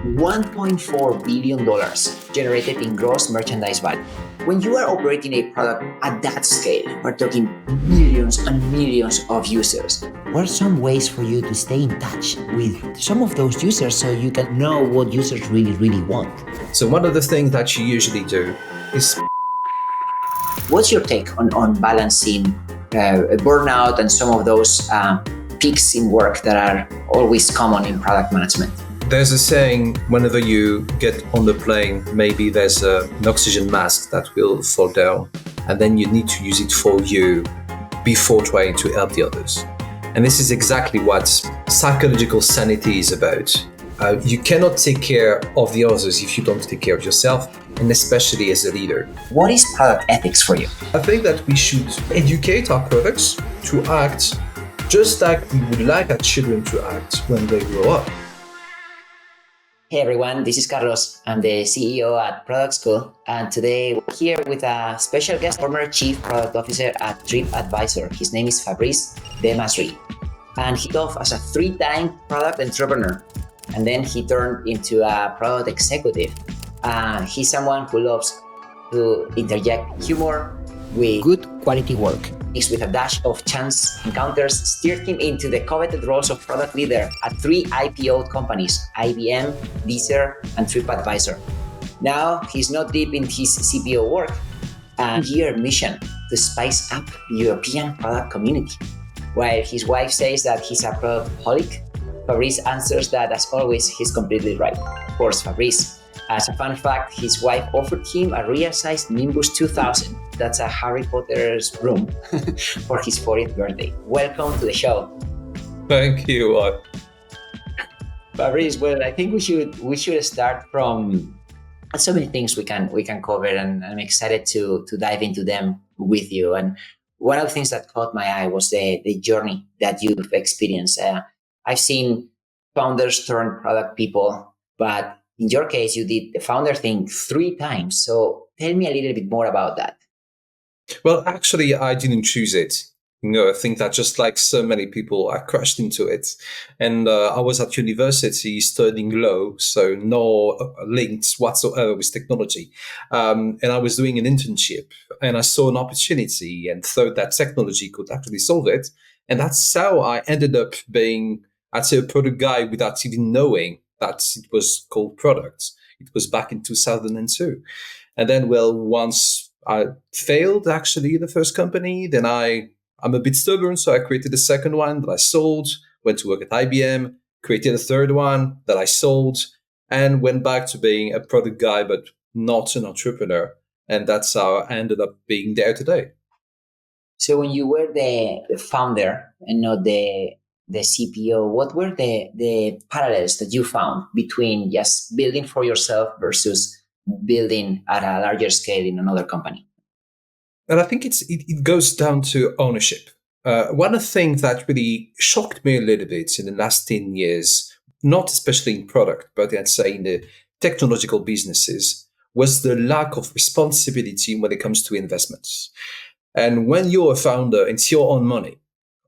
$1.4 billion generated in gross merchandise value. When you are operating a product at that scale, we're talking millions and millions of users. What are some ways for you to stay in touch with some of those users so you can know what users really want? So one of the things that you usually do is... What's your take on balancing burnout and some of those peaks in work that are always common in product management? There's a saying, whenever you get on the plane, maybe there's an oxygen mask that will fall down, and then you need to use it for you before trying to help the others. And this is exactly what psychological sanity is about. You cannot take care of the others if you don't take care of yourself, and especially as a leader. What is product ethics for you? I think that we should educate our products to act just like we would like our children to act when they grow up. Hey everyone, this is Carlos. I'm the CEO at Product School, and today we're here with a special guest, former Chief Product Officer at TripAdvisor. His name is Fabrice de Mazery, and he started off as a 3-time product entrepreneur, and then he turned into a product executive. He's someone who loves to interject humor with good quality work. Mixed with a dash of chance encounters, steered him into the coveted roles of product leader at 3 IPO companies, IBM, Deezer, and TripAdvisor. Now, he's not deep in his CPO work, and year mission to spice up the European product community. While his wife says that he's a productaholic, Fabrice answers that, as always, he's completely right. Of course, Fabrice. As a fun fact, his wife offered him a real-sized Nimbus 2000. That's a Harry Potter's room for his 40th birthday. Welcome to the show. Thank you. Fabrice, well, I think we should start from so many things we can cover, and I'm excited to dive into them with you. And one of the things that caught my eye was the journey that you've experienced. I've seen founders turn product people, but in your case, you did the founder thing 3 times. So tell me a little bit more about that. Well, actually, I didn't choose it. I think that just like so many people, I crashed into it. And I was at university studying law, so no links whatsoever with technology. And I was doing an internship, and I saw an opportunity and thought that technology could actually solve it. And that's how I ended up being, I'd say, a product guy without even knowing that it was called products. It was back in 2002. And then, well, once I failed, actually, the first company, then I'm a bit stubborn, so I created a second one that I sold, went to work at IBM, created a third one that I sold, and went back to being a product guy, but not an entrepreneur. And that's how I ended up being there today. So when you were the founder and not the CPO, what were the parallels that you found between just building for yourself versus building at a larger scale in another company? And I think it goes down to ownership. One of the things that really shocked me a little bit in the last 10 years, not especially in product, but I'd say in the technological businesses, was the lack of responsibility when it comes to investments. And when you're a founder, it's your own money.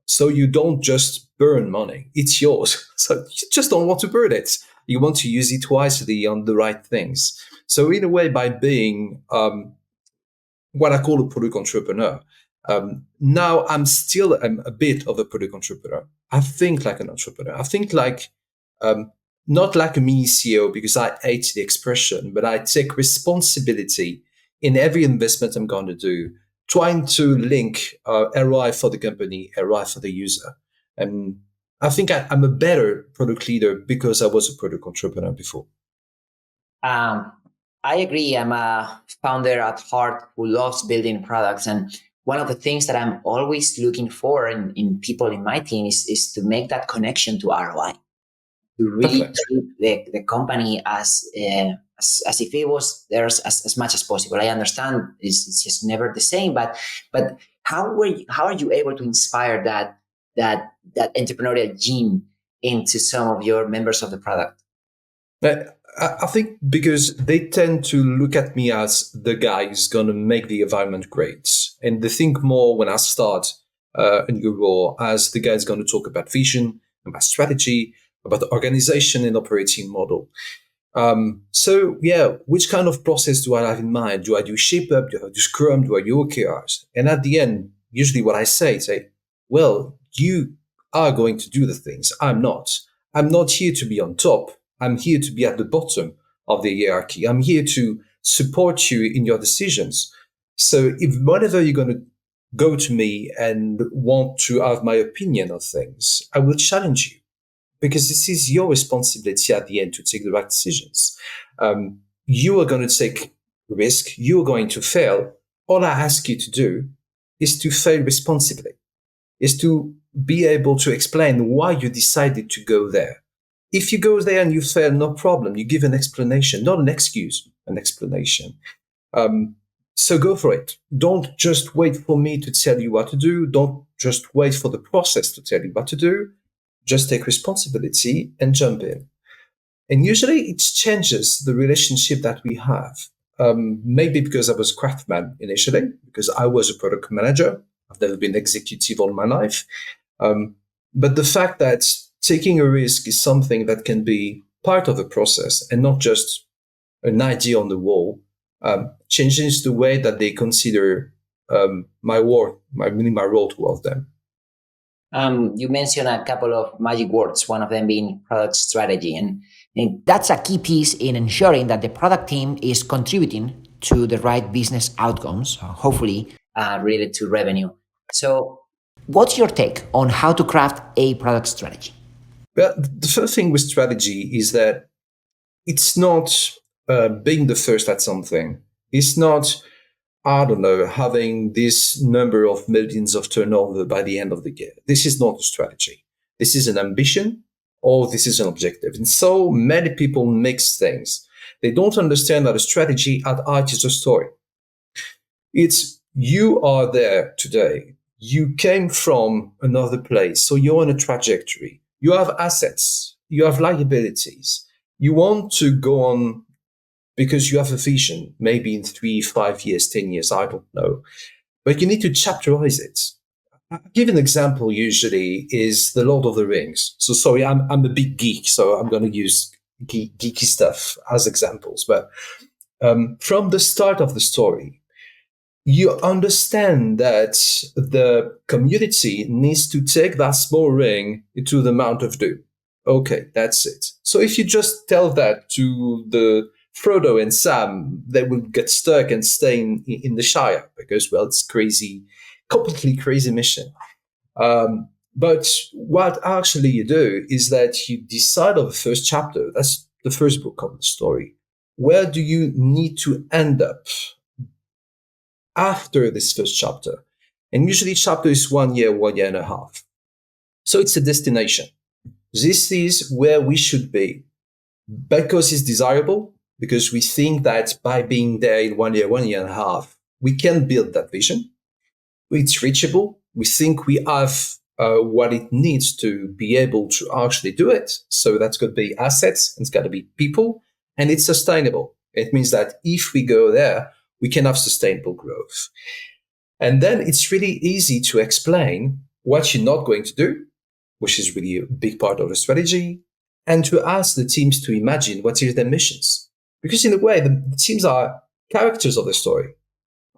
So you don't just burn money. It's yours. So you just don't want to burn it. You want to use it wisely on the right things. So in a way, by being what I call a product entrepreneur, now I'm still a bit of a product entrepreneur. I think like an entrepreneur. I think like, not like a mini CEO, because I hate the expression, but I take responsibility in every investment I'm going to do, trying to link ROI for the company, ROI for the user. And I think I'm a better product leader because I was a product entrepreneur before. I agree. I'm a founder at heart who loves building products. And one of the things that I'm always looking for in people in my team is to make that connection to ROI, to really treat the company as if it was theirs as much as possible. I understand it's just never the same, but how are you able to inspire that entrepreneurial gene into some of your members of the product? I think because they tend to look at me as the guy who's going to make the environment great. And they think more when I start a new role as the guy who's going to talk about vision, about strategy, about the organization and operating model. So yeah, which kind of process do I have in mind? Do I do shape up? Do I do Scrum? Do I do OKRs? And at the end, usually what I say, well, you are going to do the things. I'm not. I'm not here to be on top. I'm here to be at the bottom of the hierarchy. I'm here to support you in your decisions. So if whenever you're going to go to me and want to have my opinion on things, I will challenge you because this is your responsibility at the end to take the right decisions. You are going to take risk. You are going to fail. All I ask you to do is to fail responsibly, is to be able to explain why you decided to go there. If you go there and you fail, no problem. You give an explanation, not an excuse, an explanation. So go for it. Don't just wait for me to tell you what to do. Don't just wait for the process to tell you what to do. Just take responsibility and jump in. And usually it changes the relationship that we have. Maybe because I was a craftsman initially, because I was a product manager. I've never been executive all my life. But the fact that taking a risk is something that can be part of the process and not just an idea on the wall, changes the way that they consider my work, my role towards them. You mentioned a couple of magic words, one of them being product strategy. And that's a key piece in ensuring that the product team is contributing to the right business outcomes, hopefully related to revenue. So, what's your take on how to craft a product strategy? Well, the first thing with strategy is that it's not being the first at something. It's not, I don't know, having this number of millions of turnover by the end of the year. This is not a strategy. This is an ambition or this is an objective. And so many people mix things. They don't understand that a strategy at heart is a story. It's you are there today. You came from another place. So you're on a trajectory. You have assets. You have liabilities. You want to go on because you have a vision, maybe in 3, 5 years, 10 years, I don't know. But you need to chapterize it. I'll give an example usually is The Lord of the Rings. So sorry, I'm a big geek, so I'm going to use geeky stuff as examples. But from the start of the story, you understand that the community needs to take that small ring to the Mount of Doom. Okay, that's it. So if you just tell that to the Frodo and Sam, they will get stuck and stay in the Shire because, well, it's crazy, completely crazy mission. But what actually you do is that you decide on the first chapter. That's the first book of the story. Where do you need to end up after this first chapter? And usually chapter is 1 year, 1.5 years. So it's a destination. This is where we should be because it's desirable, because we think that by being there in 1 year, 1.5 years, we can build that vision. It's reachable. We think we have what it needs to be able to actually do it. So that's got to be assets, and it's got to be people, and it's sustainable. It means that if we go there, we can have sustainable growth. And then it's really easy to explain what you're not going to do, which is really a big part of the strategy, and to ask the teams to imagine what are their missions. Because in a way, the teams are characters of the story.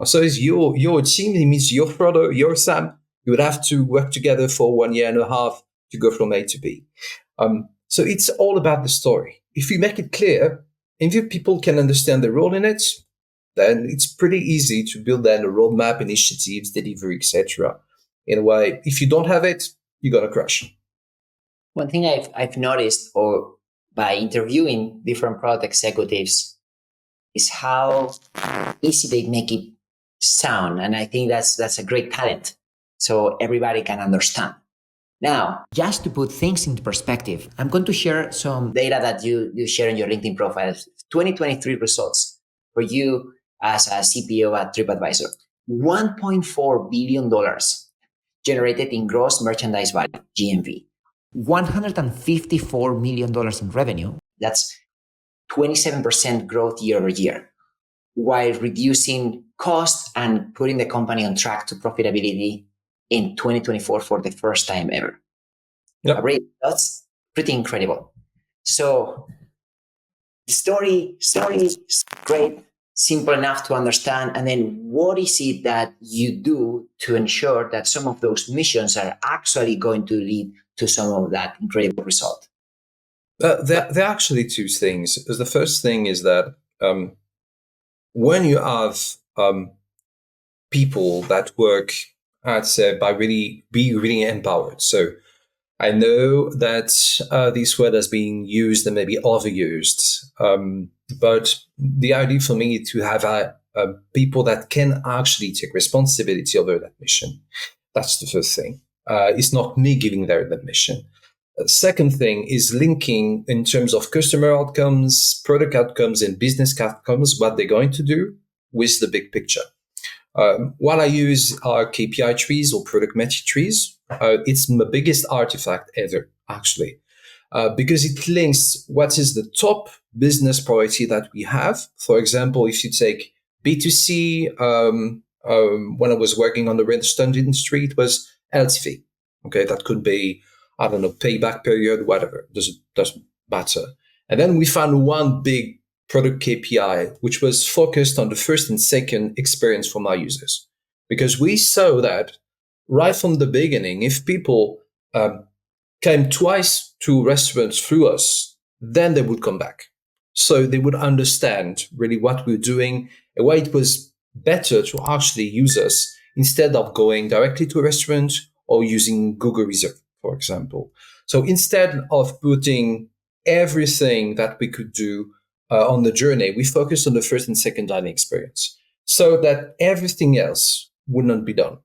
So it's your team, it means your Frodo, your Sam. You would have to work together for 1.5 years to go from A to B. So it's all about the story. If you make it clear, and if people can understand the role in it, then it's pretty easy to build then a roadmap, initiatives, delivery, etc. In a way, if you don't have it, you're going to crash. One thing I've noticed, or by interviewing different product executives, is how easy they make it sound, and I think that's a great talent. So everybody can understand. Now, just to put things into perspective, I'm going to share some data that you share in your LinkedIn profile. 2023 results for you as a CPO at TripAdvisor. $1.4 billion generated in gross merchandise value, GMV. $154 million in revenue. That's 27% growth year over year, while reducing cost and putting the company on track to profitability in 2024 for the first time ever. Yep. That's pretty incredible. So story is great, simple enough to understand. And then what is it that you do to ensure that some of those missions are actually going to lead to some of that incredible result? There are actually two things. The first thing is that when you have people that work, I'd say, by really being really empowered. So I know that this word has been used and maybe overused, but the idea for me is to have people that can actually take responsibility over that mission. That's the first thing. It's not me giving them that mission. Second thing is linking in terms of customer outcomes, product outcomes, and business outcomes, what they're going to do with the big picture. While I use our KPI trees or product metric trees, it's my biggest artifact ever, actually, because it links what is the top business priority that we have. For example, if you take B2C, when I was working on the real estate industry, it was LTV. Okay, that could be, I don't know, payback period, whatever, doesn't matter. And then we found one big product KPI, which was focused on the first and second experience from our users. Because we saw that right from the beginning, if people came twice to restaurants through us, then they would come back. So they would understand really what we're doing and why it was better to actually use us instead of going directly to a restaurant or using Google Reserve, for example. So instead of putting everything that we could do on the journey, we focused on the first and second dining experience so that everything else would not be done.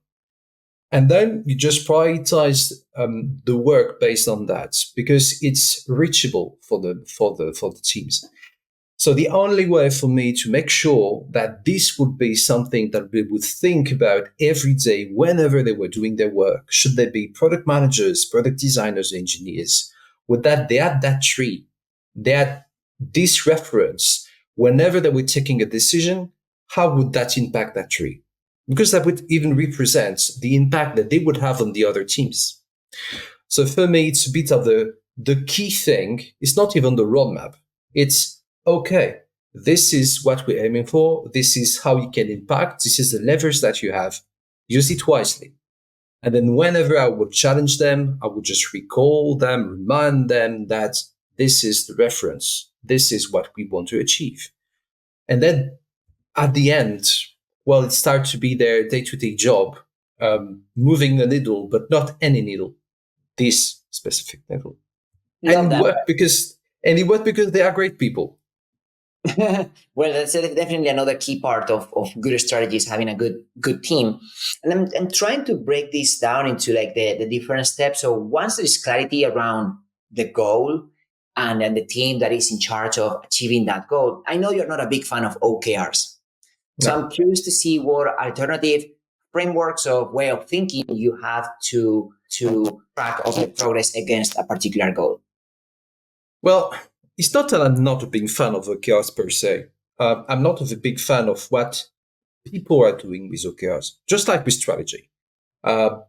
And then you just prioritize the work based on that because it's reachable for the teams. So the only way for me to make sure that this would be something that we would think about every day whenever they were doing their work, should they be product managers, product designers, engineers, with that they had that tree, they had this reference whenever they were taking a decision, how would that impact that tree? Because that would even represent the impact that they would have on the other teams. So for me, it's a bit of the key thing. It's not even the roadmap. It's, okay, this is what we're aiming for. This is how you can impact. This is the levers that you have. Use it wisely. And then whenever I would challenge them, I would just recall them, remind them that this is the reference. This is what we want to achieve. And then at the end, well, it starts to be their day-to-day job, moving a needle, but not any needle, this specific needle. Love and that. it worked because they are great people. Well, that's definitely another key part of good strategies, having a good team. And I'm trying to break this down into like the different steps. So once there is clarity around the goal and then the team that is in charge of achieving that goal, I know you're not a big fan of OKRs. So No. I'm curious to see what alternative frameworks or way of thinking you have to track of the progress against a particular goal. Well, it's not that I'm not a big fan of OKRs per se. I'm not a big fan of what people are doing with OKRs, just like with strategy.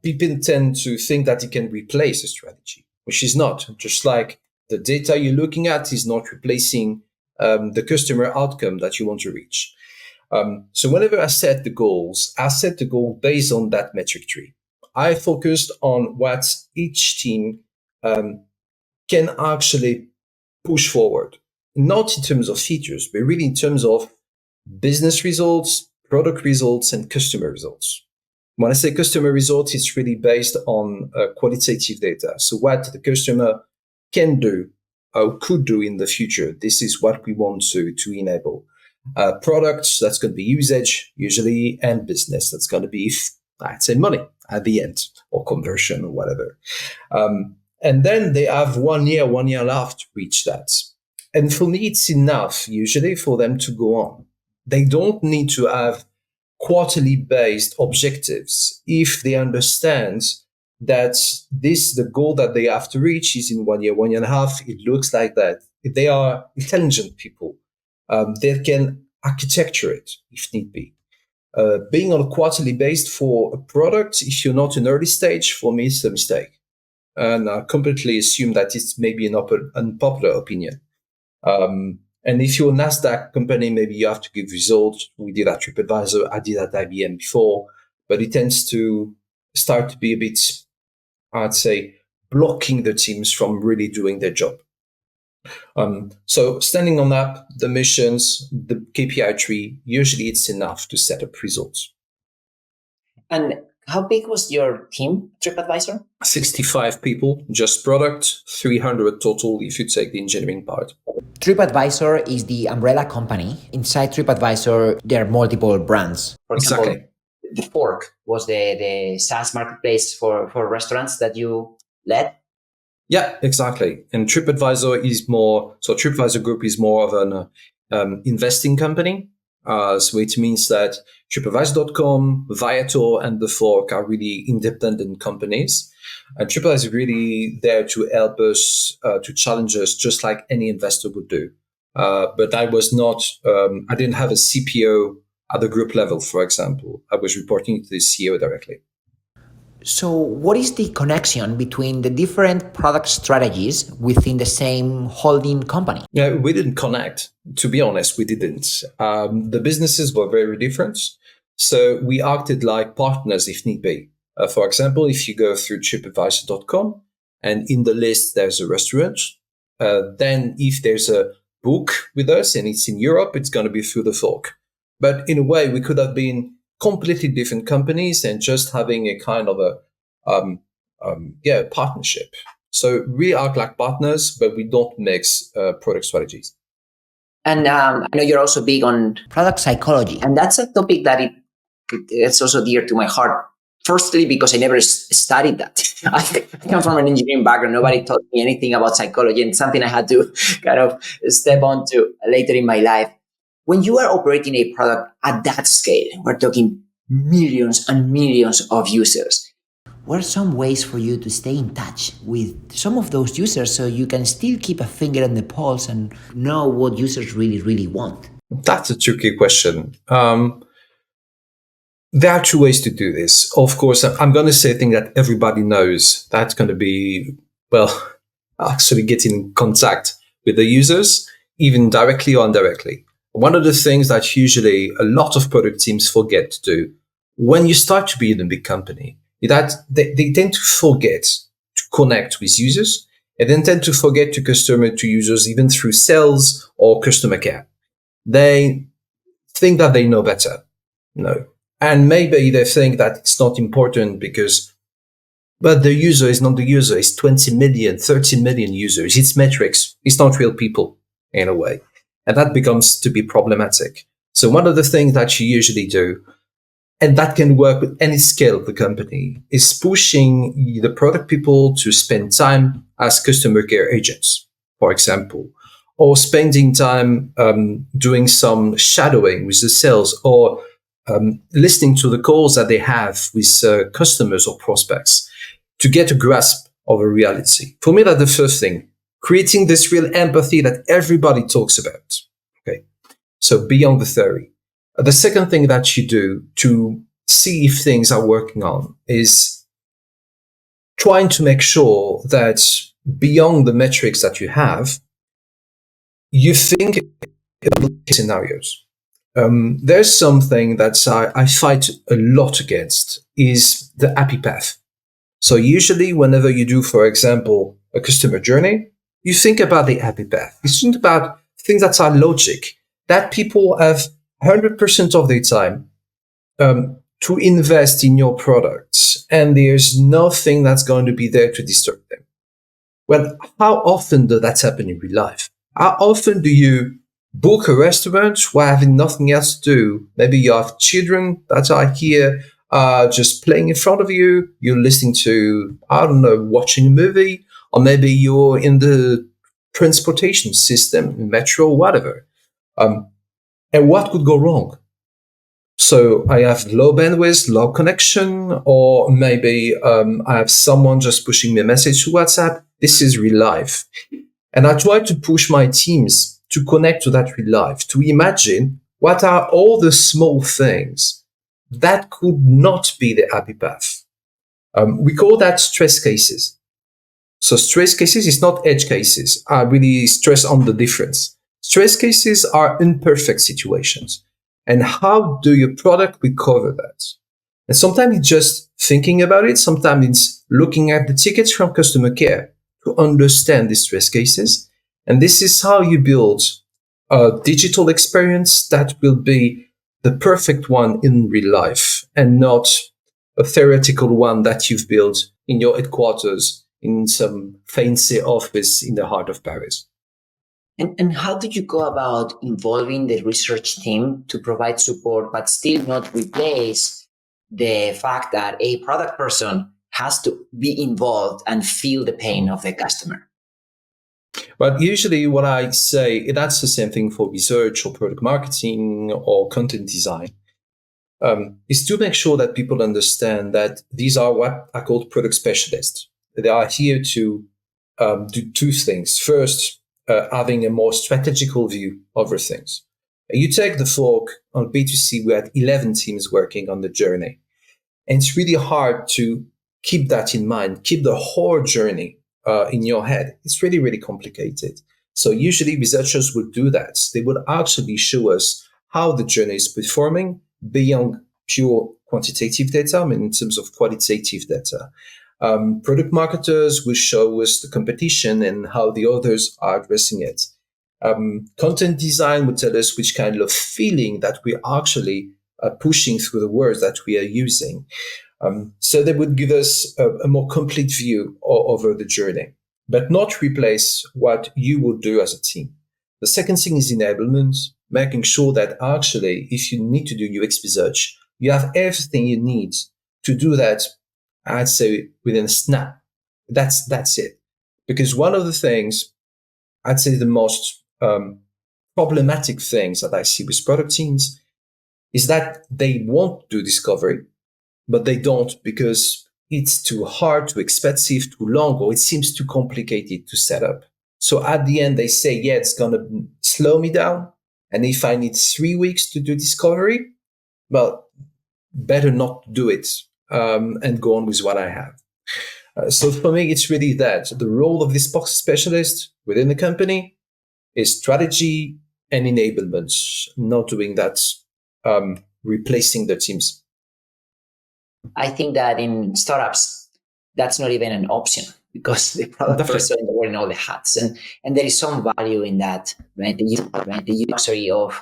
People tend to think that it can replace a strategy, which is not. Just like the data you're looking at is not replacing the customer outcome that you want to reach. So whenever I set the goals, I set the goal based on that metric tree. I focused on what each team can actually push forward, not in terms of features, but really in terms of business results, product results, and customer results. When I say customer results, it's really based on qualitative data. So what the customer can do or could do in the future. This is what we want to enable. Products, that's going to be usage usually, and business, that's going to be, I'd say, money at the end or conversion or whatever. And then they have 1 year, 1 year and a half to reach that. And for me, it's enough usually for them to go on. They don't need to have quarterly based objectives if they understand that the goal that they have to reach is in 1 year, 1 year and a half. It looks like that. If they are intelligent people, they can architecture it if need be. Being on a quarterly based for a product, if you're not in early stage, for me, it's a mistake. And I completely assume that it's maybe an unpopular opinion. And if you're a NASDAQ company, maybe you have to give results. We did at TripAdvisor. I did at IBM before, but it tends to start to be a bit, I'd say, blocking the teams from really doing their job. So standing on that, the missions, the KPI tree, usually it's enough to set up results. And how big was your team, TripAdvisor? 65 people, just product, 300 total if you take the engineering part. TripAdvisor is the umbrella company. Inside TripAdvisor, there are multiple brands. For example, Exactly. The Fork was the SaaS marketplace for restaurants that you led. Yeah, exactly. And TripAdvisor is more, so TripAdvisor Group is more of an investing company. So it means that TripAdvisor.com, Viator, and The Fork are really independent companies. And TripAdvisor is really there to help us, to challenge us, just like any investor would do. But I was not, I didn't have a CPO at the group level, for example. I was reporting to the CEO directly. So what is the connection between the different product strategies within the same holding company? Yeah, we didn't connect. To be honest, we didn't. The businesses were very different. So we acted like partners if need be. For example, if you go through tripadvisor.com and in the list there's a restaurant, then if there's a book with us and it's in Europe, it's going to be through the Fork. But in a way, we could have been completely different companies and just having a kind of a partnership. So we act like partners, but we don't mix product strategies. And I know you're also big on product psychology, and that's a topic that it's also dear to my heart. Firstly, because I never studied that. I come from an engineering background. Nobody taught me anything about psychology, and something I had to kind of step onto later in my life. When you are operating a product at that scale, we're talking millions and millions of users. What are some ways for you to stay in touch with some of those users so you can still keep a finger on the pulse and know what users really, really want? That's a tricky question. There are two ways to do this. Of course, I'm going to say a thing that everybody knows. That's going to be, actually getting in contact with the users, even directly or indirectly. One of the things that usually a lot of product teams forget to do when you start to be in a big company is that they tend to forget to connect with users and then tend to forget to customer to users even through sales or customer care. They think that they know better. No. And maybe they think that it's not important but the user is not the user. It's 20 million, 30 million users. It's metrics. It's not real people in a way. And that becomes to be problematic. So one of the things that you usually do, and that can work with any scale of the company, is pushing the product people to spend time as customer care agents, for example, or spending time doing some shadowing with the sales or listening to the calls that they have with customers or prospects to get a grasp of a reality. For me, that's the first thing. Creating this real empathy that everybody talks about. Okay, so beyond the theory. The second thing that you do to see if things are working on is trying to make sure that beyond the metrics that you have, you think about scenarios. There's something that I fight a lot against is the happy path. So usually whenever you do, for example, a customer journey, you think about the happy path. You think about things that are logic, that people have 100% of their time to invest in your products, and there's nothing that's going to be there to disturb them. Well, how often does that happen in real life? How often do you book a restaurant while having nothing else to do? Maybe you have children that are here just playing in front of you. You're listening to, watching a movie, or maybe you're in the transportation system, metro, whatever. And what could go wrong? So I have low bandwidth, low connection, or maybe I have someone just pushing me a message to WhatsApp. This is real life. And I try to push my teams to connect to that real life, to imagine what are all the small things that could not be the happy path. We call that stress cases. So stress cases is not edge cases. I really stress on the difference. Stress cases are imperfect situations. And how do your product recover that? And sometimes it's just thinking about it. Sometimes it's looking at the tickets from customer care to understand the stress cases. And this is how you build a digital experience that will be the perfect one in real life and not a theoretical one that you've built in your headquarters in some fancy office in the heart of Paris. And how do you go about involving the research team to provide support, but still not replace the fact that a product person has to be involved and feel the pain of the customer? But usually, what I say, that's the same thing for research or product marketing or content design, is to make sure that people understand that these are what are called product specialists. They are here to do two things. First, having a more strategical view over things. You take the fork on B2C, we had 11 teams working on the journey. And it's really hard to keep that in mind, keep the whole journey in your head. It's really, really complicated. So usually researchers would do that. They would actually show us how the journey is performing beyond pure quantitative data, I mean, in terms of qualitative data. Product marketers will show us the competition and how the others are addressing it. Content design would tell us which kind of feeling that we actually pushing through the words that we are using. So they would give us a more complete view over the journey, but not replace what you would do as a team. The second thing is enablement, making sure that actually, if you need to do UX research, you have everything you need to do that, I'd say, within a snap. That's it. Because one of the things, I'd say the most problematic things that I see with product teams is that they want to do discovery, but they don't because it's too hard, too expensive, too long, or it seems too complicated to set up. So at the end, they say, yeah, it's going to slow me down. And if I need 3 weeks to do discovery, well, better not do it and go on with what I have. So for me, it's really that the role of this box specialist within the company is strategy and enablement, not doing that, replacing the teams. I think that in startups, that's not even an option because the product Definitely. person is wearing all the hats, and there is some value in that, right? The luxury of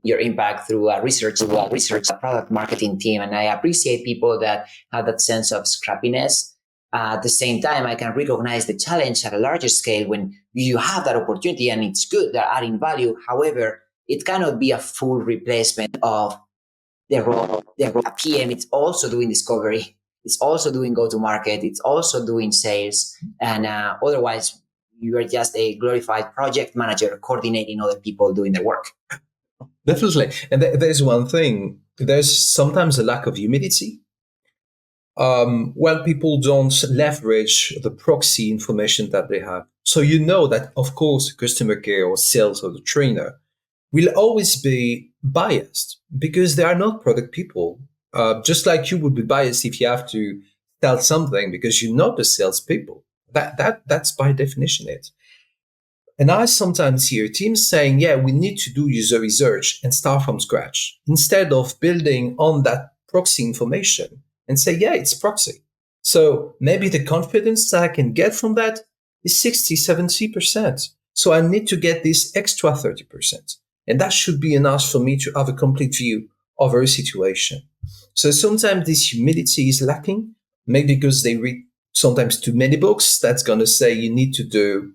your impact through a research, a product marketing team, and I appreciate people that have that sense of scrappiness. At the same time, I can recognize the challenge at a larger scale when you have that opportunity and it's good, they're adding value. However, it cannot be a full replacement of the role of PM. It's also doing discovery. It's also doing go-to-market. It's also doing sales. And otherwise, you are just a glorified project manager coordinating other people doing their work. Definitely. And there's one thing. There's sometimes a lack of humility when people don't leverage the proxy information that they have. So you know that, of course, customer care or sales or the trainer will always be biased because they are not product people. Just like you would be biased if you have to sell something because you're not the salespeople. That's by definition it. And I sometimes hear teams saying, yeah, we need to do user research and start from scratch instead of building on that proxy information and say, yeah, it's proxy. So maybe the confidence that I can get from that is 60, 70%. So I need to get this extra 30%. And that should be enough for me to have a complete view of our situation. So sometimes this humility is lacking, maybe because they read sometimes too many books that's going to say you need to do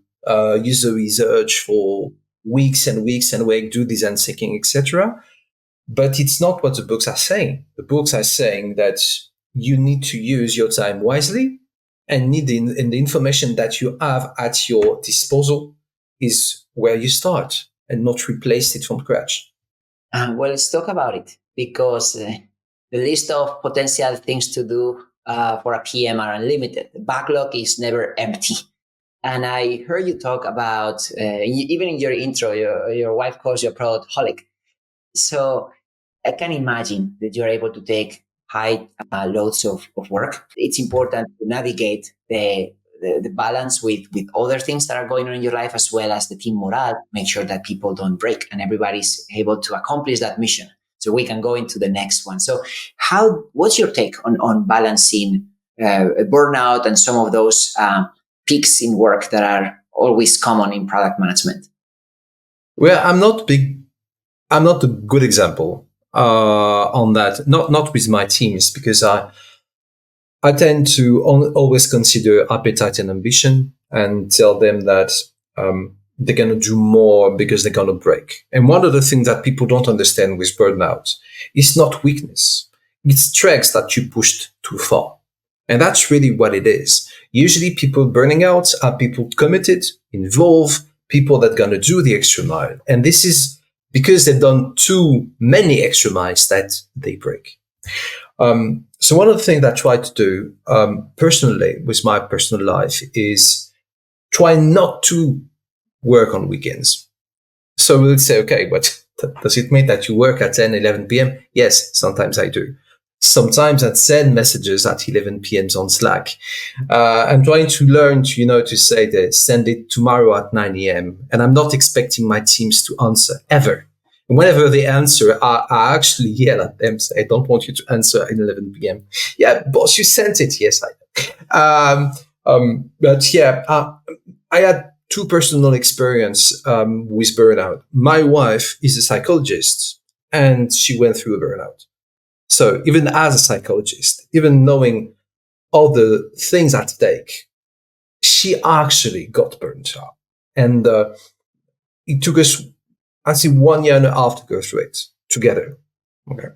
user research for weeks and weeks and do design thinking, etc. But it's not what the books are saying. The books are saying that you need to use your time wisely and the information that you have at your disposal is where you start and not replace it from scratch. Well, let's talk about it because the list of potential things to do for a PM are unlimited. The backlog is never empty. And I heard you talk about, even in your intro, your wife calls you a product holic. So I can imagine that you're able to take high loads of work. It's important to navigate the balance with other things that are going on in your life, as well as the team morale, make sure that people don't break and everybody's able to accomplish that mission so we can go into the next one. So what's your take on balancing burnout and some of those peaks in work that are always common in product management? Well, I'm not a good example on that. Not with my teams, because I tend to always consider appetite and ambition and tell them that they're going to do more because they're going to break. And one of the things that people don't understand with burnout is not weakness. It's strength that you pushed too far. And that's really what it is. Usually people burning out are people committed, involved, people that are going to do the extra mile. And this is because they've done too many extra miles that they break. So one of the things that I try to do personally with my personal life is try not to work on weekends. So we'll say, okay, but does it mean that you work at 10, 11 p.m.? Yes, sometimes I do. Sometimes I send messages at 11 p.m. on Slack. I'm trying to learn to say that send it tomorrow at 9 a.m. And I'm not expecting my teams to answer ever. And whenever they answer, I actually yell at them, say, I don't want you to answer at 11 p.m. Yeah, boss, you sent it. Yes, I know. But yeah, I had two personal experience with burnout. My wife is a psychologist and she went through a burnout. So even as a psychologist, even knowing all the things at stake, she actually got burnt out. And it took us, I think, 1 year and a half to go through it together. Okay.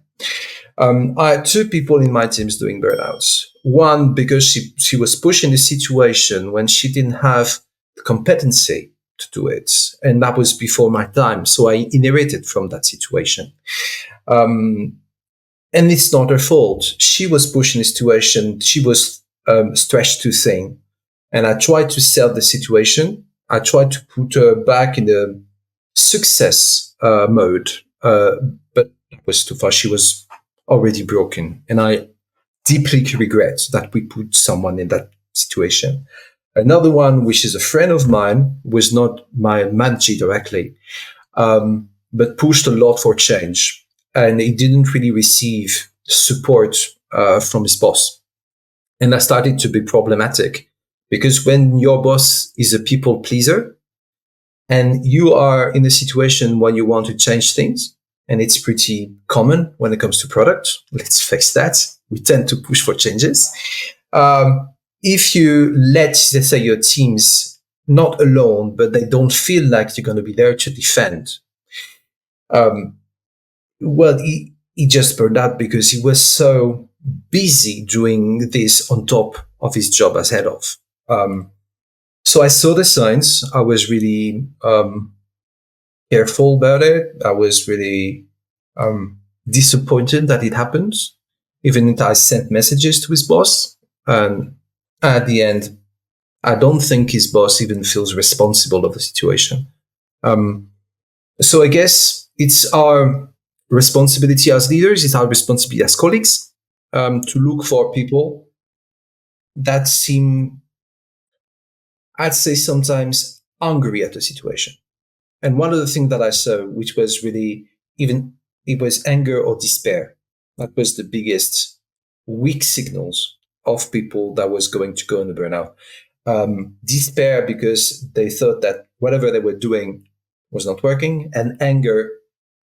I had two people in my teams doing burnouts. One, because she was pushed in a situation when she didn't have the competency to do it. And that was before my time. So I inherited from that situation. And it's not her fault. She was pushed in a situation. She was stretched too thin. And I tried to sell the situation. I tried to put her back in the success mode. But it was too far. She was already broken. And I deeply regret that we put someone in that situation. Another one, which is a friend of mine, was not my manager directly, but pushed a lot for change. And he didn't really receive support from his boss. And that started to be problematic because when your boss is a people pleaser and you are in a situation when you want to change things, and it's pretty common when it comes to product, let's face that, we tend to push for changes. If you let, let's say, your teams not alone, but they don't feel like you're going to be there to defend, well, he just burned out because he was so busy doing this on top of his job as head of. So I saw the signs. I was really careful about it. I was really disappointed that it happened. Even if I sent messages to his boss. And at the end, I don't think his boss even feels responsible of the situation. So I guess it's our responsibility as leaders, it's our responsibility as colleagues to look for people that seem, I'd say, sometimes angry at the situation. And one of the things that I saw, which was really even, it was anger or despair. That was the biggest weak signals of people that was going to go in the burnout. Despair because they thought that whatever they were doing was not working, and anger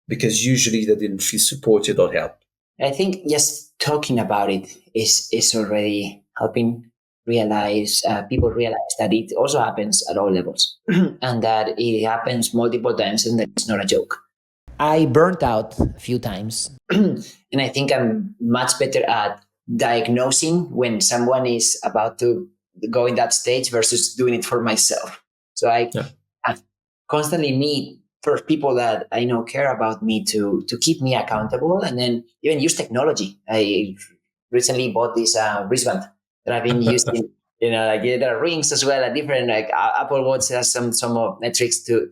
because usually they didn't feel supported or helped. I think just talking about it is already helping people realize that it also happens at all levels and that it happens multiple times and that it's not a joke. I burnt out a few times and I think I'm much better at diagnosing when someone is about to go in that stage versus doing it for myself. So I constantly need for people that I know care about me to keep me accountable, and then even use technology. I recently bought this wristband that I've been using. Like there are rings as well, and different like Apple Watch has some metrics to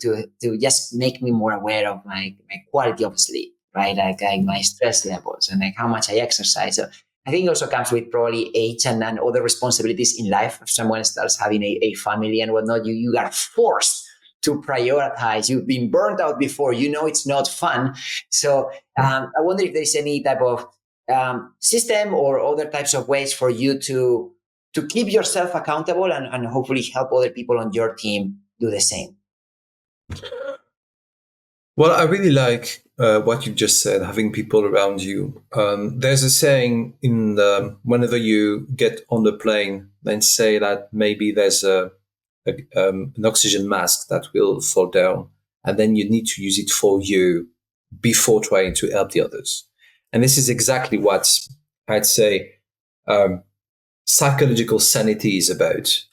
just make me more aware of my quality of sleep, right? Like my stress levels and like how much I exercise. So I think it also comes with probably age and other responsibilities in life. If someone starts having a family and whatnot, you are forced to prioritize. You've been burned out before. You know it's not fun. So I wonder if there's any type of system or other types of ways for you to keep yourself accountable and hopefully help other people on your team do the same. Well, I really like what you just said, having people around you. There's a saying in whenever you get on the plane, then say that maybe there's an oxygen mask that will fall down, and then you need to use it for you before trying to help the others. And this is exactly what I'd say psychological sanity is about.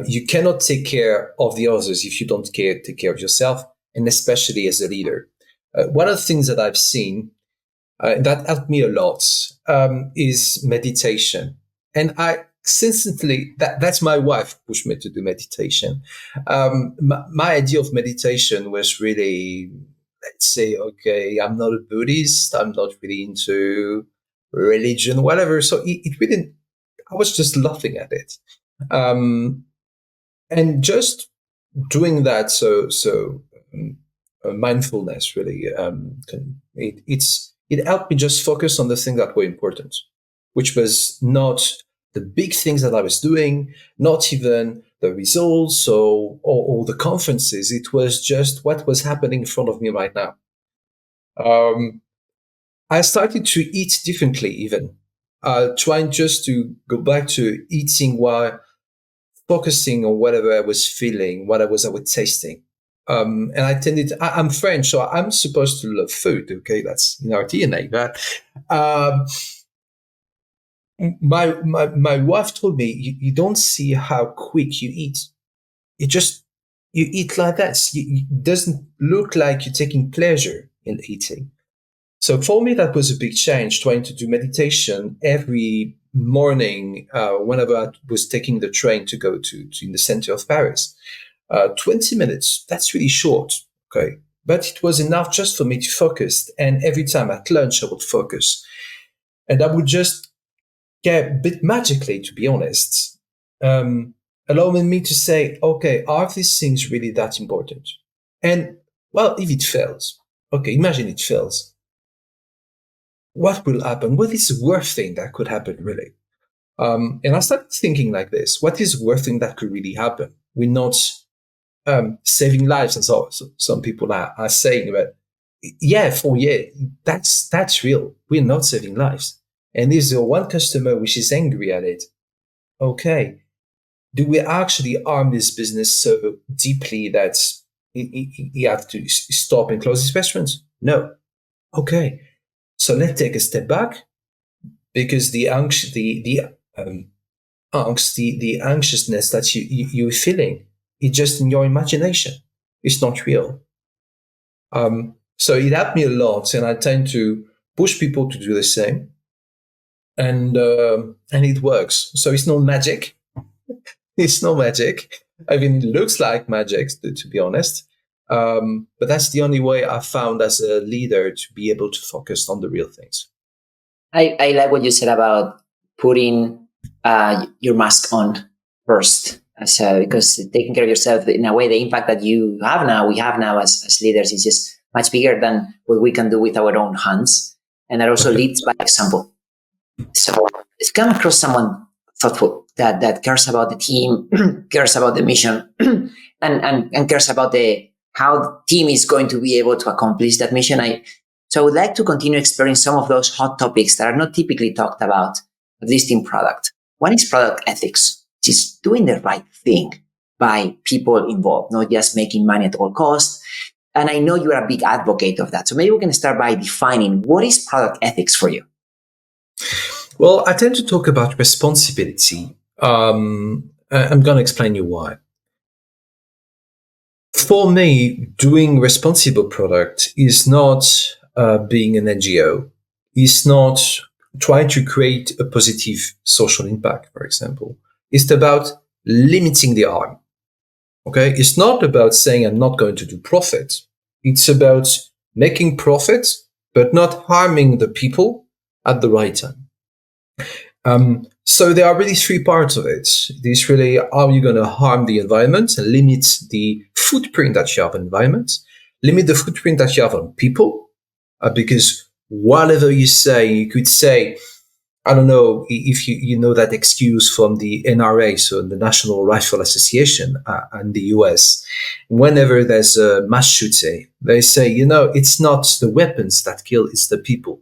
You cannot take care of the others if you don't take care of yourself, and especially as a leader. One of the things that I've seen that helped me a lot is meditation. And I sincerely, that's my wife pushed me to do meditation. My idea of meditation was really, let's say, okay, I'm not a Buddhist, I'm not really into religion, whatever. So it really, I was just laughing at it. And just doing that, mindfulness really, it helped me just focus on the things that were important, which was not the big things that I was doing, not even the results or the conferences. It was just what was happening in front of me right now. I started to eat differently, even trying just to go back to eating while focusing on whatever I was feeling, what I was tasting. And I'm French, so I'm supposed to love food. Okay, that's in our DNA. But my wife told me, you don't see how quick you eat. You eat like that. It doesn't look like you're taking pleasure in eating. So for me, that was a big change, trying to do meditation every morning whenever I was taking the train to go to in the center of Paris. 20 minutes, that's really short, okay? But it was enough just for me to focus. And every time at lunch, I would focus. And I would just get a bit magically, to be honest, allowing me to say, okay, are these things really that important? And, well, if it fails, okay, imagine it fails. What will happen? What is the worst thing that could happen, really? And I started thinking like this. What is the worst thing that could really happen? We're not saving lives, and so some people are saying, but yeah, that's real. We're not saving lives. And if there's one customer which is angry at it, okay, do we actually harm this business so deeply that you have to stop and close this restaurant? No. Okay. So let's take a step back, because the angst, the anxiousness that you're feeling is just in your imagination. It's not real. So it helped me a lot, and I tend to push people to do the same, and it works. So it's not magic. It's no magic. I mean, it looks like magic, to be honest. But that's the only way I found as a leader to be able to focus on the real things. I like what you said about putting your mask on first. Because taking care of yourself, in a way, the impact that we have now as leaders is just much bigger than what we can do with our own hands. And that also leads by example. So it's come across someone thoughtful that cares about the team, cares about the mission, and cares about how the team is going to be able to accomplish that mission. So I would like to continue exploring some of those hot topics that are not typically talked about, at least in product. One is product ethics, which is doing the right thing by people involved, not just making money at all costs. And I know you are a big advocate of that. So maybe we can start by defining what is product ethics for you. Well, I tend to talk about responsibility. I'm going to explain you why. For me, doing responsible product is not being an NGO. It's not trying to create a positive social impact, for example. It's about limiting the harm. Okay? It's not about saying I'm not going to do profit. It's about making profit, but not harming the people at the right time. So there are really three parts of it. This really, are you going to harm the environment, limit the footprint that you have on environment, limit the footprint that you have on people, because whatever you say, you could say, I don't know if you know that excuse from the NRA, so the National Rifle Association in the US. Whenever there's a mass shooting, they say, it's not the weapons that kill, it's the people.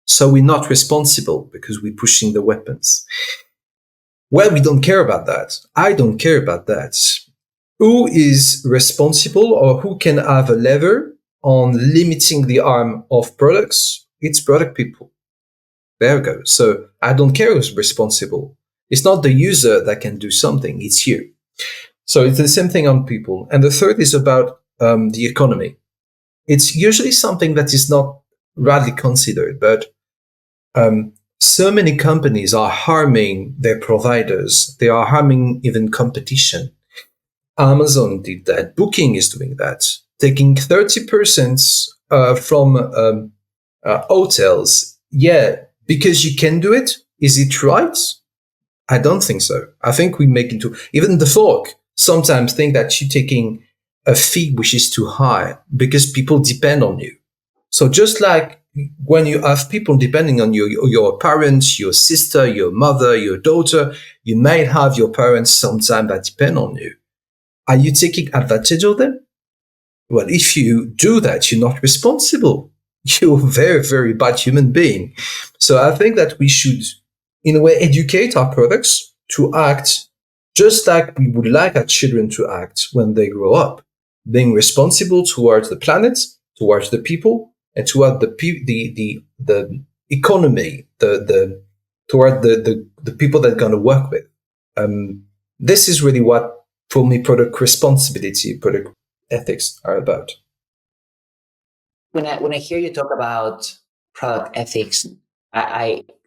So we're not responsible because we're pushing the weapons. Well, we don't care about that. I don't care about that. Who is responsible or who can have a lever on limiting the harm of products? It's product people. There we go. So I don't care who's responsible. It's not the user that can do something, it's you. So it's the same thing on people. And the third is about the economy. It's usually something that is not radically considered, but so many companies are harming their providers. They are harming even competition. Amazon did that. Booking is doing that, taking 30% from hotels. Yeah, because you can do it. Is it right? I don't think so. I think we make it too. Even the folk sometimes think that you're taking a fee which is too high because people depend on you. So just like when you have people depending on you, your parents, your sister, your mother, your daughter, you might have your parents sometimes that depend on you. Are you taking advantage of them? Well, if you do that, you're not responsible. You're a very, very bad human being. So I think that we should, in a way, educate our products to act just like we would like our children to act when they grow up, being responsible towards the planet, towards the people, and toward the economy, toward the people that are going to work with. This is really what, for me, product responsibility, product ethics are about. When I hear you talk about product ethics,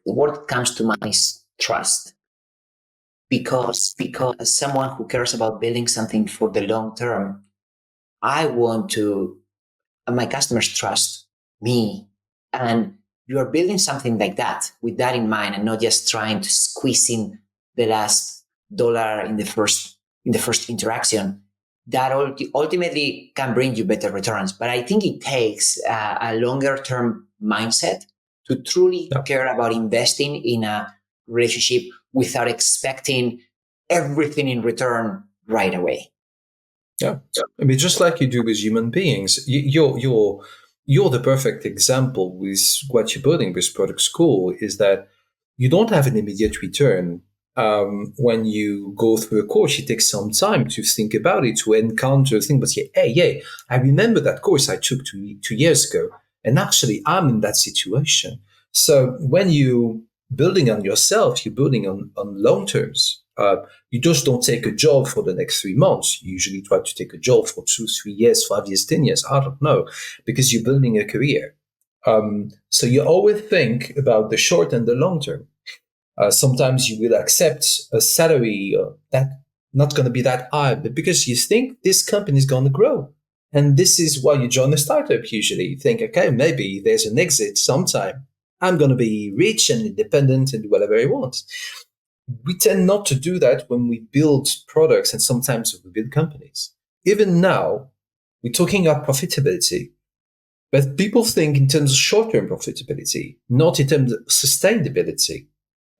what comes to mind is trust. Because as someone who cares about building something for the long term, I want to my customers trust me. And you are building something like that with that in mind, and not just trying to squeeze in the last dollar in the first interaction. That ultimately can bring you better returns. But I think it takes a longer term mindset to truly care about investing in a relationship without expecting everything in return right away. Yeah, I mean, just like you do with human beings, you're the perfect example with what you're building with Product School. Is that you don't have an immediate return when you go through a course. It takes some time to think about it, to encounter things. But yeah, I remember that course I took 2 years ago, and actually I'm in that situation. So when you building on yourself, you're building on long terms. You just don't take a job for the next 3 months. You usually try to take a job for 2, 3 years, 5 years, 10 years. I don't know, because you're building a career. So you always think about the short and the long term. Sometimes you will accept a salary that not going to be that high, but because you think this company is going to grow. And this is why you join a startup usually. You think, okay, maybe there's an exit sometime. I'm going to be rich and independent and do whatever I want. We tend not to do that when we build products, and sometimes we build companies. Even now, we're talking about profitability, but people think in terms of short-term profitability, not in terms of sustainability.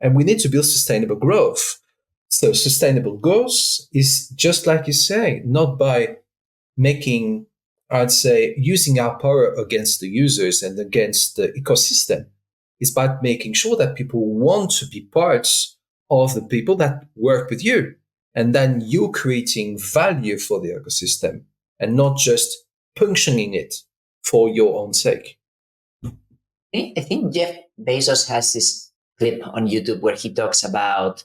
And we need to build sustainable growth. So sustainable growth is just like you say, not by making, I'd say, using our power against the users and against the ecosystem. It's by making sure that people want to be parts of the people that work with you. And then you creating value for the ecosystem and not just puncturing it for your own sake. I think Jeff Bezos has this clip on YouTube where he talks about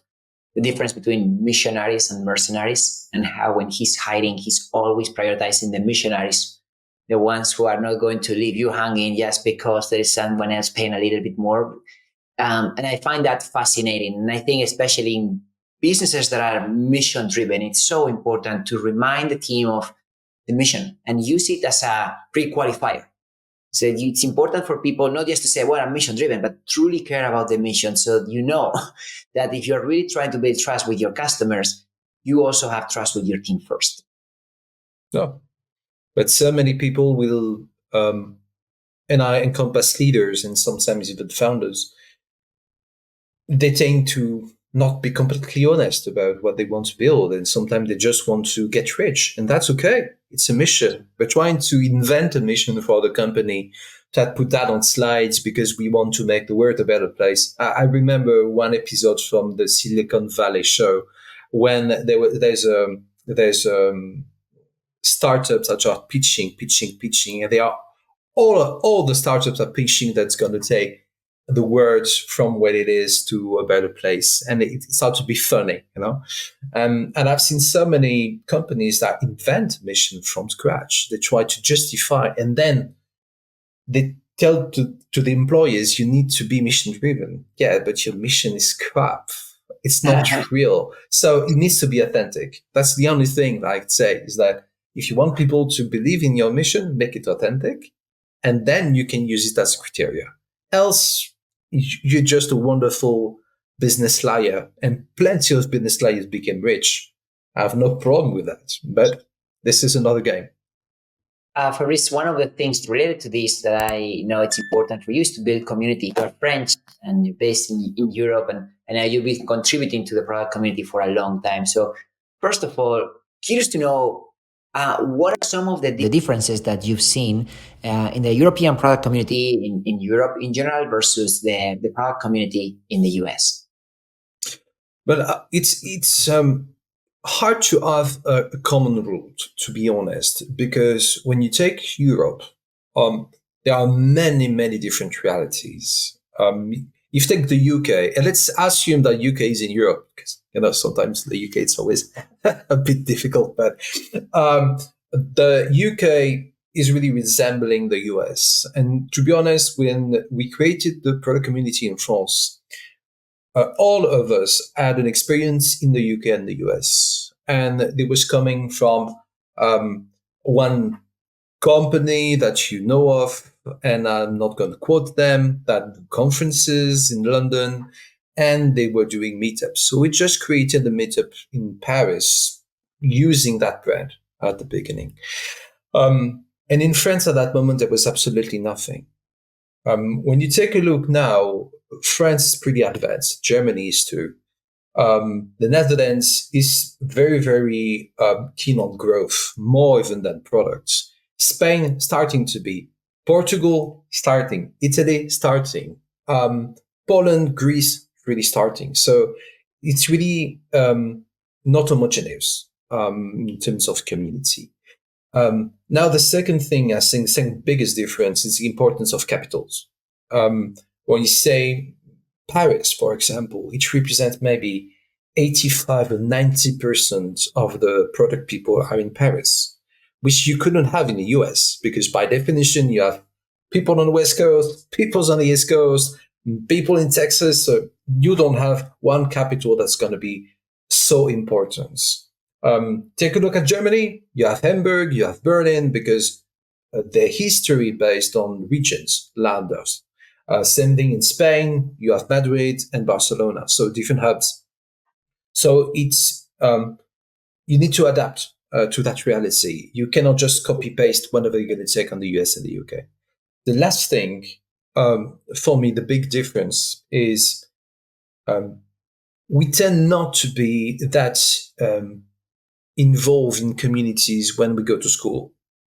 the difference between missionaries and mercenaries, and how when he's hiding, he's always prioritizing the missionaries, the ones who are not going to leave you hanging just because there is someone else paying a little bit more. And I find that fascinating. And I think especially in businesses that are mission driven, it's so important to remind the team of the mission and use it as a pre-qualifier. So it's important for people not just to say, well, I'm mission driven, but truly care about the mission. So you know that if you're really trying to build trust with your customers, you also have trust with your team first. No, but so many people will, and I encompass leaders and sometimes even founders, they tend to not be completely honest about what they want to build. And sometimes they just want to get rich. And that's okay. It's a mission. We're trying to invent a mission for the company, that put that on slides because we want to make the world a better place. I remember one episode from the Silicon Valley show when there's startups that are pitching, and they are all the startups are pitching that's going to take the words from what it is to a better place, and it starts to be funny, and I've seen so many companies that invent mission from scratch. They try to justify, and then they tell to the employees, you need to be mission driven. Yeah, but your mission is crap. It's not real. So it needs to be authentic. That's the only thing that I'd say, is that if you want people to believe in your mission, make it authentic, and then you can use it as a criteria. Else, you're just a wonderful business liar, and plenty of business liars became rich. I have no problem with that, but this is another game. Fabrice, one of the things related to this that I know it's important for you is to build community. You're French and you're based in Europe, and you've been contributing to the product community for a long time. So first of all, curious to know, what are some of the differences that you've seen in the European product community in Europe in general versus the product community in the US? But it's hard to have a common rule, to be honest, because when you take Europe, there are many different realities. If you take the UK, and let's assume that UK is in Europe, because sometimes the UK it's always a bit difficult, but the UK is really resembling the US. And to be honest, when we created the product community in France, all of us had an experience in the UK and the US, and it was coming from one company that you know of, and I'm not going to quote them, that conferences in London, and they were doing meetups. So we just created a meetup in Paris using that brand at the beginning. And in France at that moment, there was absolutely nothing. When you take a look now, France is pretty advanced. Germany is too. The Netherlands is very keen on growth, more even than products. Spain starting to be. Portugal starting. Italy starting. Poland, Greece really starting. So it's really not homogeneous in terms of community. Now, the second thing, I think, the second biggest difference is the importance of capitals. When you say Paris, for example, it represents maybe 85 or 90% of the product people are in Paris, which you couldn't have in the US, because by definition, you have people on the West Coast, people on the East Coast, people in Texas. So you don't have one capital that's going to be so important. Take a look at Germany. You have Hamburg, you have Berlin, because the history based on regions, landers. Same thing in Spain. You have Madrid and Barcelona, so different hubs. So it's you need to adapt to that reality. You cannot just copy paste whatever you're going to take on the US and the UK. The last thing, for me, the big difference is we tend not to be that involved in communities when we go to school.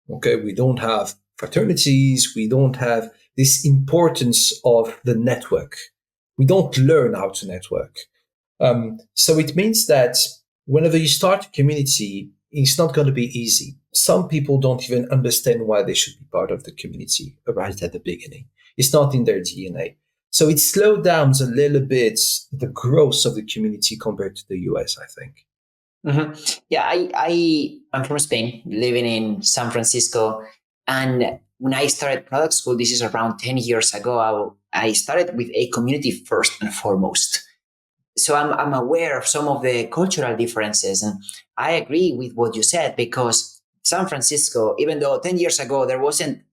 Okay, we don't have fraternities. We don't have this importance of the network. We don't learn how to network. So it means that whenever you start a community, it's not going to be easy. Some people don't even understand why they should be part of the community right at the beginning. It's not in their DNA. So it slowed down a little bit the growth of the community compared to the US, I think. Mm-hmm. Yeah, I'm from Spain, living in San Francisco. And when I started product school, this is around 10 years ago, I started with a community first and foremost. So I'm aware of some of the cultural differences. And I agree with what you said, because San Francisco, even though 10 years ago, there wasn't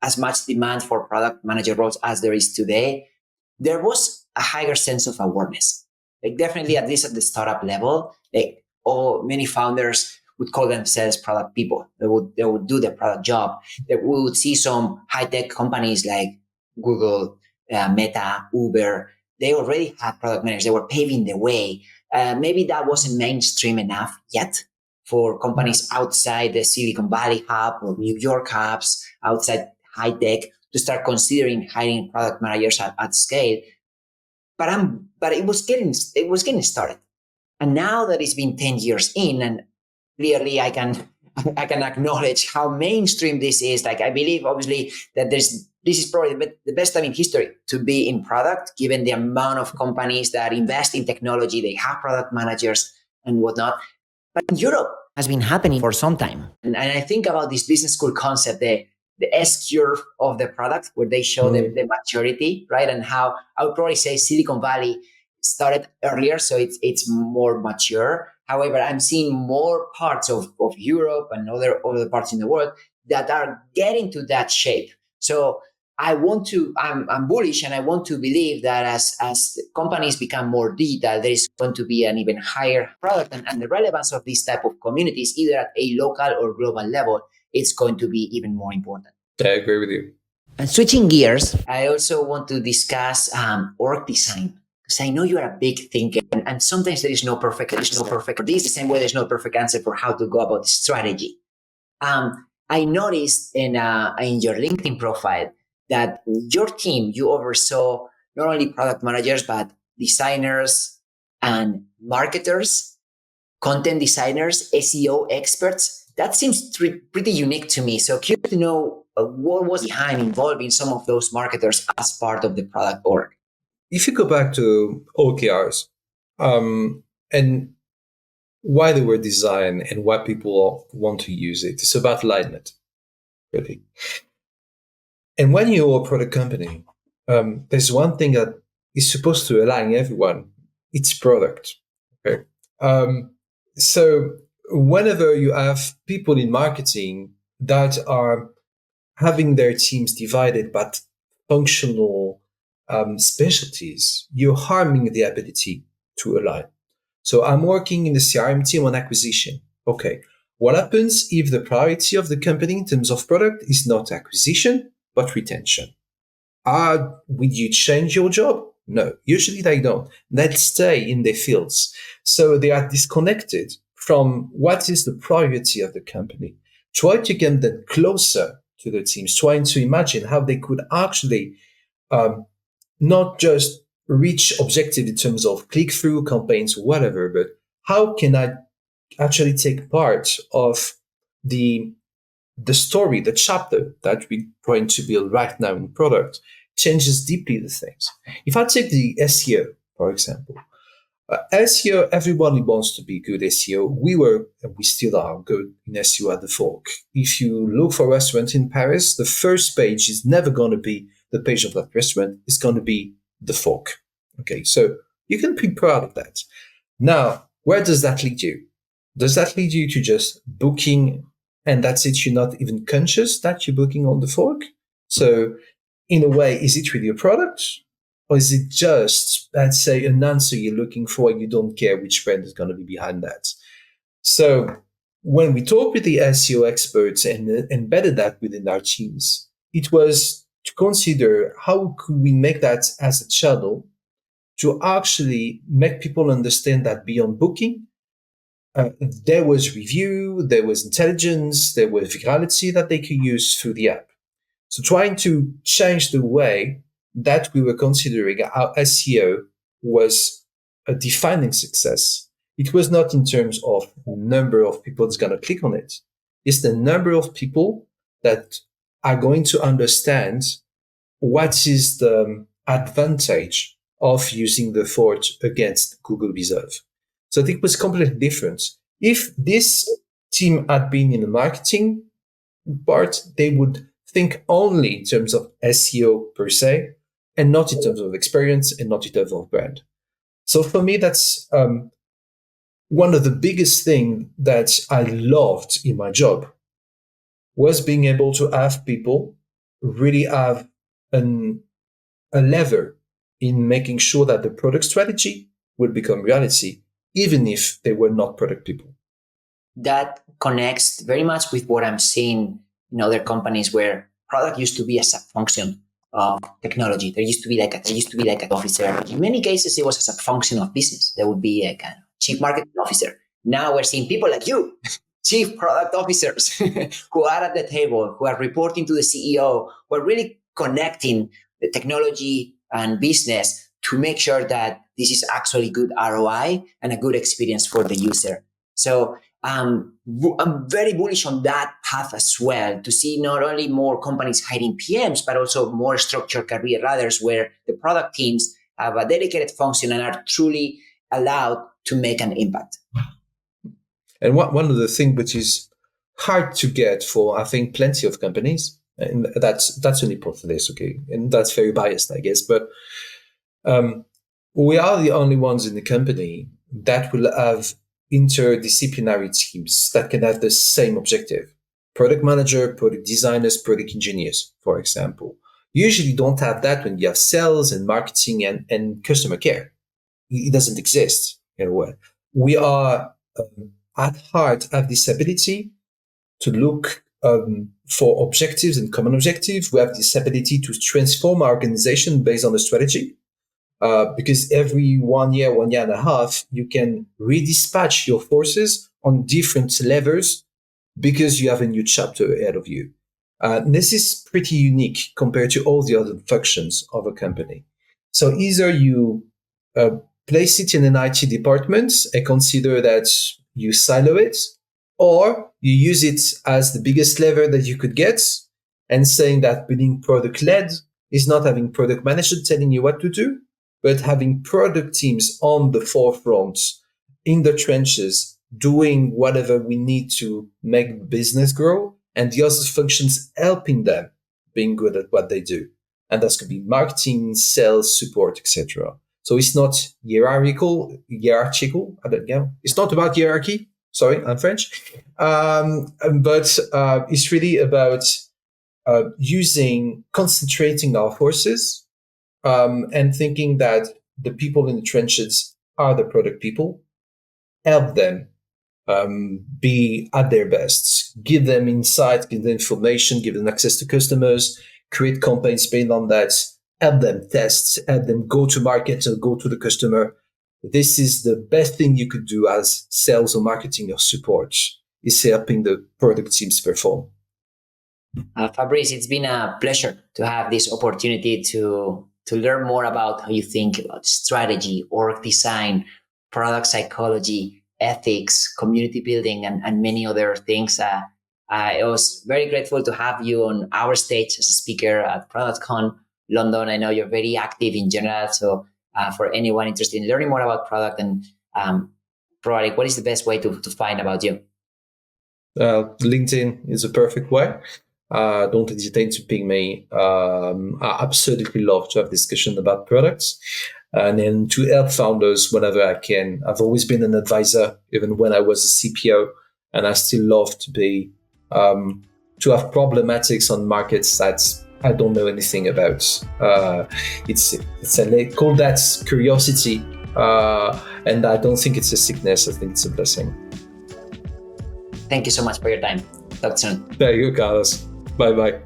as much demand for product manager roles as there is today, there was a higher sense of awareness. Like definitely, at least at the startup level, like many founders would call themselves product people. They would do the product job. That we would see some high tech companies like Google, Meta, Uber. They already had product managers. They were paving the way. Maybe that wasn't mainstream enough yet for companies outside the Silicon Valley hub or New York hubs, outside high tech, to start considering hiring product managers at scale. But it was getting started. And now that it's been 10 years in, and clearly I can acknowledge how mainstream this is. Like I believe obviously that this is probably the best time in history to be in product, given the amount of companies that invest in technology, they have product managers and whatnot. But in Europe has been happening for some time. And I think about this business school concept, the S curve of the product, where they show the maturity, right? And how I would probably say Silicon Valley started earlier, so it's more mature. However, I'm seeing more parts of Europe and other parts in the world that are getting to that shape. So I'm bullish, and I want to believe that as companies become more digital, there is going to be an even higher product, and the relevance of these type of communities, either at a local or global level, it's going to be even more important. I agree with you. And switching gears, I also want to discuss org design, because I know you are a big thinker, and sometimes there is no perfect answer for this, the same way there's no perfect answer for how to go about strategy. I noticed in your LinkedIn profile that your team, you oversaw not only product managers, but designers and marketers, content designers, SEO experts. That seems pretty unique to me. So curious to know what was behind involving some of those marketers as part of the product org. If you go back to OKRs and why they were designed and why people want to use it, it's about alignment, really. And when you're a product company, there's one thing that is supposed to align everyone. It's product. Okay. So whenever you have people in marketing that are having their teams divided by functional specialties, you're harming the ability to align. So I'm working in the CRM team on acquisition. Okay. What happens if the priority of the company in terms of product is not acquisition, but retention? Would you change your job? No, usually they don't. They stay in their fields. So they are disconnected from what is the priority of the company. Try to get them closer to the teams, trying to imagine how they could actually not just reach objective in terms of click-through campaigns, whatever, but how can I actually take part of the story, the chapter that we're trying to build right now in product, changes deeply the things. If I take the SEO, for example, SEO, everybody wants to be good SEO. We were, and we still are good in SEO at the Fork. If you look for a restaurant in Paris, the first page is never going to be the page of that restaurant. It's going to be the Fork. Okay, so you can be proud of that. Now, where does that lead you? Does that lead you to just booking and that's it? You're not even conscious that you're booking on the Fork? So in a way, is it really a product? Or is it just, let's say, an answer you're looking for and you don't care which brand is going to be behind that? So when we talked with the SEO experts and embedded that within our teams, it was to consider how could we make that as a channel to actually make people understand that beyond booking, there was review, there was intelligence, there was virality that they could use through the app. So trying to change the way that we were considering our SEO was a defining success. It was not in terms of number of people that's going to click on it. It's the number of people that are going to understand what is the advantage of using the Fork against Google Reserve. So I think it was completely different. If this team had been in the marketing part, they would think only in terms of SEO per se, and not in terms of experience and not in terms of brand. So for me, that's one of the biggest things that I loved in my job was being able to have people really have a lever in making sure that the product strategy will become reality, even if they were not product people. That connects very much with what I'm seeing in other companies where product used to be a sub-function of technology. There used to be like an officer. In many cases, it was a sub-function of business. There would be a kind of chief marketing officer. Now we're seeing people like you, chief product officers, who are at the table, who are reporting to the CEO, who are really connecting the technology and business to make sure that this is actually good ROI and a good experience for the user. So I'm very bullish on that path as well, to see not only more companies hiring PMs, but also more structured career ladders where the product teams have a dedicated function and are truly allowed to make an impact. And one of the things which is hard to get for, I think, plenty of companies, and that's only part of this, okay, and that's very biased, I guess, but we are the only ones in the company that will have interdisciplinary teams that can have the same objective. Product manager, product designers, product engineers, for example. You usually don't have that when you have sales and marketing and customer care. It doesn't exist in a way. We are at heart have this ability to look for objectives and common objectives. We have this ability to transform our organization based on the strategy. Because every 1 year, 1 year and a half, you can redispatch your forces on different levels because you have a new chapter ahead of you. This is pretty unique compared to all the other functions of a company. So either you place it in an IT department and consider that you silo it, or you use it as the biggest lever that you could get and saying that being product-led is not having product managers telling you what to do, but having product teams on the forefront, in the trenches, doing whatever we need to make the business grow, and the other functions helping them being good at what they do. And that's going to be marketing, sales, support, etc. So it's not hierarchical. I don't know. It's not about hierarchy. Sorry, I'm French. But it's really about concentrating our forces, and thinking that the people in the trenches are the product people, help them be at their best, give them insight, give them information, give them access to customers, create campaigns based on that, help them test, help them go to market or go to the customer. This is the best thing you could do as sales or marketing or support, is helping the product teams perform. Fabrice, it's been a pleasure to have this opportunity to learn more about how you think about strategy, org design, product psychology, ethics, community building, and many other things. I was very grateful to have you on our stage as a speaker at ProductCon London. I know you're very active in general. So for anyone interested in learning more about product and product, what is the best way to find about you? LinkedIn is a perfect way. Don't hesitate to ping me. I absolutely love to have discussion about products and then to help founders whenever I can. I've always been an advisor, even when I was a CPO, and I still love to be to have problematics on markets that I don't know anything about. It's I call that curiosity, and I don't think it's a sickness. I think it's a blessing. Thank you so much for your time. Talk soon. There you go, Carlos. Bye-bye.